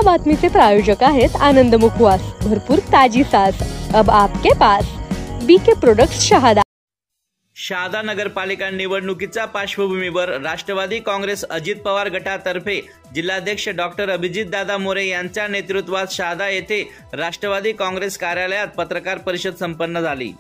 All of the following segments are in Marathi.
या बातमीचे प्रायोजक आहेत आनंद मुखवास, भरपूर ताजी सास अब आपके पास। BK products Shahada. शहादा नगरपालिका निवडणुकीच्या पार्श्वभूमीवर राष्ट्रवादी काँग्रेस अजित पवार गटातर्फे जिल्हाध्यक्ष डॉक्टर अभिजितदादा मोरे यांच्या नेतृत्वात शहादा येथे राष्ट्रवादी काँग्रेस कार्यालयात पत्रकार परिषद संपन्न झाली।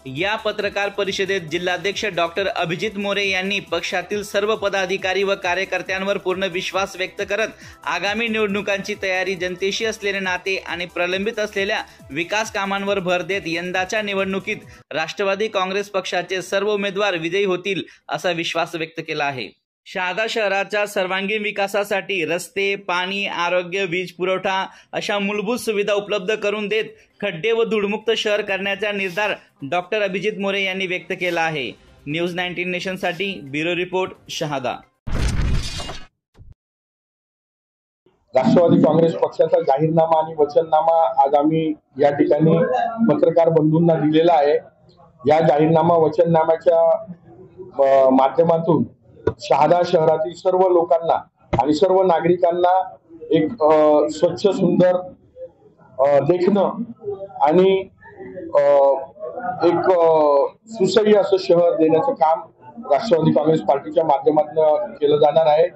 या पत्रकार परिषदेत जिल्हाध्यक्ष डॉक्टर अभिजित मोरे यांनी पक्षातील सर्व पदाधिकारी व कार्यकर्त्यांवर पूर्ण विश्वास व्यक्त करत आगामी निवडणुकांची तयारी, जनतेशी असलेले नाते आणि प्रलंबित असलेल्या विकास कामांवर भर देत यंदाच्या निवडणुकीत राष्ट्रवादी काँग्रेस पक्षाचे सर्व उमेदवार विजयी होतील असा विश्वास व्यक्त केला आहे। शहादा शहराच्या सर्वांगीण विकासासाठी रस्ते, पाणी, आरोग्य, वीज पुरवठा अशा मूलभूत सुविधा उपलब्ध करून देत खड्डे व धूळमुक्त शहर करण्याचा निर्धार डॉक्टर अभिजित मोरे यांनी व्यक्त केला आहे। न्यूज 19 नेशनसाठी ब्युरो रिपोर्ट, शहादा। राष्ट्रवादी काँग्रेस पक्षाचा जाहीरनामा आणि वचननामा आज आम्ही या ठिकाणी पत्रकार बंधूंना दिलेला आहे। या जाहीरनामा वचननाम्याच्या माध्यमातून शहादा शहरातील सर्व लोकांना आणि सर्व नागरिकांना एक स्वच्छ, सुंदर, देखणं आणि एक सुसह्य असं शहर देण्याचं काम राष्ट्रवादी काँग्रेस पार्टीच्या माध्यमातून केलं जाणार आहे।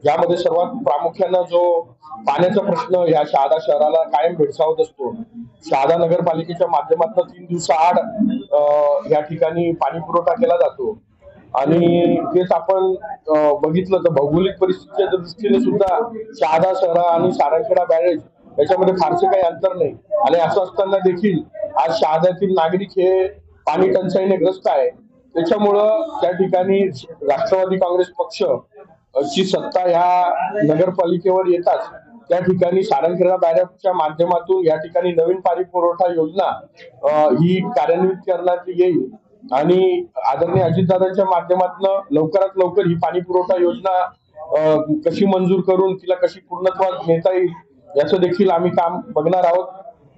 यामध्ये सर्वात प्रामुख्याने जो पाण्याचा प्रश्न या शहादा शहराला कायम भेडसावत असतो, शहादा नगरपालिकेच्या माध्यमातून 3 दिवसाआड या ठिकाणी पाणी पुरवठा केला जातो आणि तेच आपण बघितलं तर भौगोलिक परिस्थितीच्या दृष्टीने सुद्धा शहादा शहर आणि सारंगखेडा बॅरेज याच्यामध्ये फारसे काही अंतर नाही आणि असं असताना देखील आज शहाद्यातील नागरिक हे पाणी टंचाईने ग्रस्त आहे। त्याच्यामुळं त्या ठिकाणी राष्ट्रवादी काँग्रेस पक्ष ची सत्ता ह्या नगरपालिकेवर येताच त्या ठिकाणी सारंगखेडा बॅरेजच्या माध्यमातून या ठिकाणी नवीन पाणी पुरवठा योजना ही कार्यान्वित करण्यात येईल आणि आदरणीय अजितदादांच्या माध्यमातून लवकरात लवकर ही पाणी पुरवठा योजना कशी मंजूर करून तिला कशी पूर्णत्वास नेता येईल याचं देखील आम्ही काम बघणार आहोत।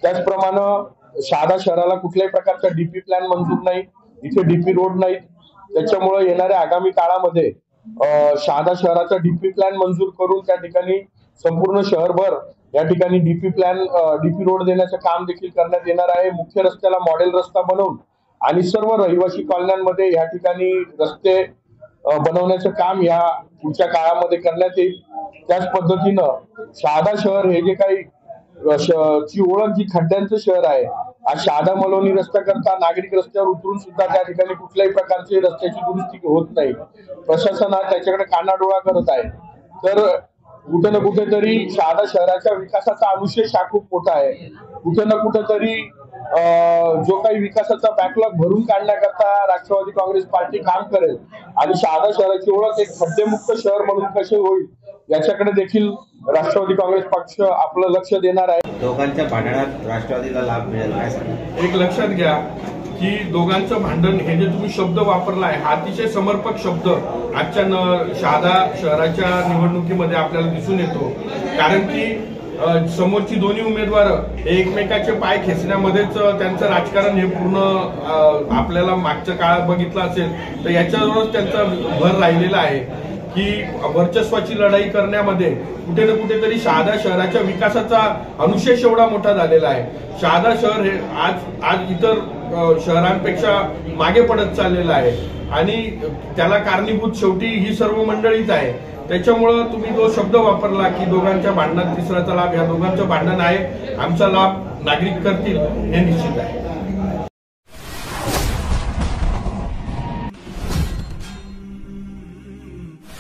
त्याचप्रमाणे शहादा शहराला कुठल्याही प्रकारचा डीपी प्लॅन मंजूर नाही, इथे डीपी रोड नाही, त्याच्यामुळे येणाऱ्या आगामी काळामध्ये शहादा शहराचा डीपी प्लॅन मंजूर करून त्या ठिकाणी संपूर्ण शहरभर या ठिकाणी डीपी रोड देण्याचं काम देखील करण्यात येणार आहे। मुख्य रस्त्याला मॉडेल रस्ता बनवून आणि सर्व रहिवासी कॉलन्यांमध्ये या ठिकाणी रस्ते बनवण्याचं काम या पुढच्या काळामध्ये करण्यात येईल। त्याच पद्धतीनं शहादा शहर हे जे काही ची ओळख जी खड्ड्यांचं शहर आहे, आज शहादा मलोनी रस्ता करता नागरिक रस्त्यावर उतरून सुद्धा त्या ठिकाणी कुठल्याही प्रकारची रस्त्याची दुरुस्ती होत नाही। प्रशासन हा त्याच्याकडे कानाडोळा करत आहे। तर कुठे ना कुठेतरी शहादा शहराच्या विकासाचा अनुशेष हा खूप मोठा आहे। कुठे ना कुठेतरी जो काही विकासाचा बॅकलॉग भरून काढण्याकरता राष्ट्रवादी काँग्रेस पार्टी काम करेल आणि शहादा शहराची ओळख एक खड्डेमुक्त शहर म्हणून कसे होईल याच्याकडे देखील राष्ट्रवादी काँग्रेस पक्ष आपलं लक्ष देणार आहे। दोघांच्या भांडणात राष्ट्रवादीला लाभ मिळेल काय सांगा? एक लक्षात घ्या की दोघांचं भांडण हे जे तुम्ही शब्द वापरलाय हा अतिशय समर्पक शब्द आजच्या शहादा शहराच्या निवडणुकीमध्ये आपल्याला दिसून येतो। कारण की समोरची दोन्ही उमेदवार एकमेकाचे पाय खेचण्यामध्येच त्यांचं राजकारण हे पूर्ण आपल्याला मागच्या काळात बघितलं असेल तर याच्यावरच त्यांचा भर राहिलेला आहे की वर्चस्वाची लढाई करण्यामध्ये कुठे ना कुठेतरी शहादा शहराच्या विकासाचा अनुशेष एवढा मोठा झालेला आहे। शहादा शहर हे आज इतर शहरांपेक्षा मागे पडत चाललेलं आहे आणि त्याला कारणीभूत शेवटी ही सर्व मंडळीच आहे। त्याच्यामुळं तुम्ही जो शब्द वापरला की दोघांच्या भांडणात तिसऱ्याचा लाभ, या दोघांचं भांडण आहे, आमचा लाभ नागरिक करतील हे निश्चित आहे।